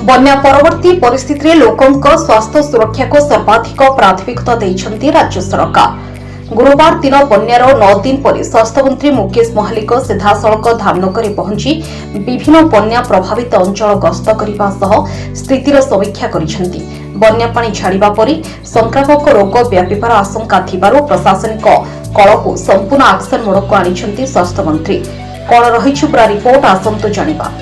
बन्या परवर्ती परिस्थिति रे लोकंक स्वास्थ्य सुरक्षा को सर्वाधिक प्राथमिकता देइछंती राज्य सरकार। गुरुवार दिन बन्यार 9 दिन पर स्वास्थ्य मंत्री मुकेश महालिक सीधासलख धामनगर पहुंची विभिन्न बन्या प्रभावित अंचल गस्त करने सह स्थितिर समीक्षा करिसेंती। बन्या पानी छाड़िबा परि संक्रामक रोग व्यापिबार आशंका थिबारु प्रशासनिक कलको संपूर्ण एक्शन मोड को आनिछंती स्वास्थ्य मंत्री। कोन रहिछु पूरा रिपोर्ट आसंतु जानिबा।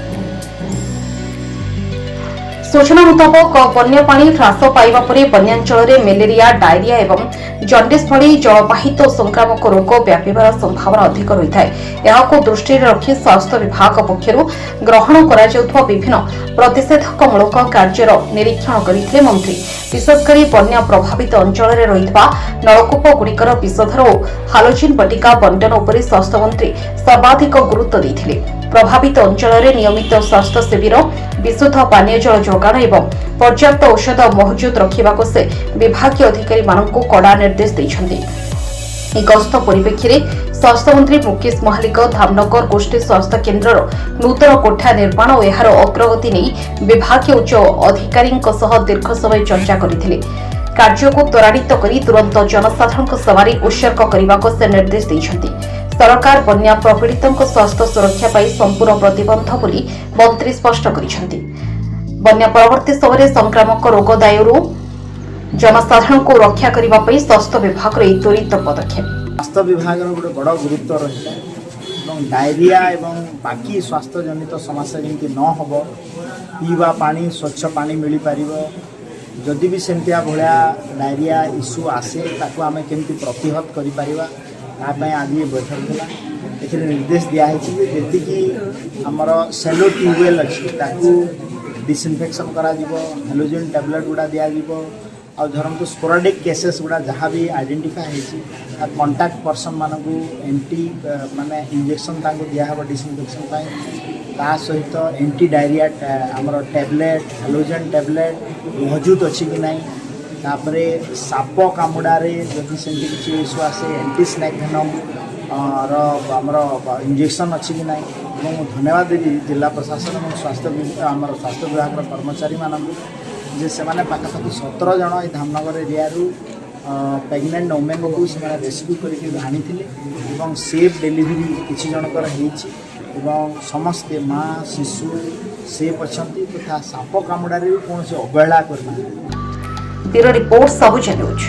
सूचना मुताबक बन्या पानी ह्रास पाइबा परे बन्यांचल में मलेरिया, डायरिया एवं जॉन्डिस भली जलवाहित संक्रामक रोग व्यापिबार संभावना अधिक रही है। यहां दृष्टि रखी स्वास्थ्य विभाग पक्षरु ग्रहण करा जाउथवा विभिन्न प्रतिषेधकमूलक कार्यर निरीक्षण करथिले मंत्री। विशेषकर बन्या प्रभावित अंचल में रहितबा नलकूप गुड़िकर विषधर और हालोजिन बटिका बंटन उपरे स्वास्थ्य मंत्री सर्वाधिक गुरुत्व देथिले। प्रभावित अंचल में नियमित स्वास्थ्य शिविर, विशुद्ध पानीय जल जोगाण एवं पर्याप्त औषध मौजूद रखा से विभाग अधिकारी मानक कड़ा निर्देश देइछन्ति। गस्त परिप्रेक्षी स्वास्थ्य मंत्री मुकेश महालिक धामनगर गोष्ठी स्वास्थ्य केन्द्र नूतन कोठा निर्माण और यार अग्रगति नहीं विभाग उच्च अधिकारी दीर्घ समय चर्चा करथिले। कार्य को त्वरान्वित करी तुरंत जनसाधारण सेवारे उत्सर्ग करने से निर्देश देइछन्ति। सरकार बन्या प्रपीड़ितों स्वास्थ्य सुरक्षा पाई संपूर्ण प्रतिबद्ध बोली मंत्री स्पष्ट करिसेंति। बन्या परवर्ती समय संक्रामक रोग दायरु जनसाधारण को रक्षा करने पाई स्वास्थ्य विभाग त्वरित पदक्षेप। स्वास्थ्य विभाग गोटे बड़ गुरुत्व रही है। डायरिया एवं बाकी स्वास्थ्य जनित समस्या जमी न हम पीवा पानी स्वच्छ पानी मिल पार। जदि भी सेमतिया भाया डायरिया इश्यू आसे ताकू आम केमती प्रतिहत कर आज ये बैठक था। ये निर्देश दिखाई जी आमर सेलो ट्यूबवेल अच्छी डिसइनफेक्शन करा हेलोजन टैबलेट गुड़ा दिज्व और धरतु स्पोराडिक केसेस गुड़ा जहाँ भी आइडेंटिफाई होती कंटाक्ट पर्सन मानक एंटी माने इंजेक्शन दिहब डिसइनफेक्शन ता सहित एंटी डायरिया आमर टैबलेट हेलोजन टैबलेट मौजूद अच्छी कि नहीं। तापरे साप कामुड़े जदि से किसी इश्यू आसे एंटी स्नैक वेनम आमर इंजेक्शन अच्छी कि नहीं। धन्यवाद देवी जिला प्रशासन और स्वास्थ्य विभाग कर्मचारी मानक जे से पाखापाखि 17 जन ये धामनगर एरिया प्रेग्नेंट वुमेन को रेस्क्यू करके आनी सेफ डेलीवरी किसी जनकर समस्ते माँ शिशु सेफ अच्छा तथा साप कामुड़े भी कौन अवहेला करना। Bureau report Sabuja news.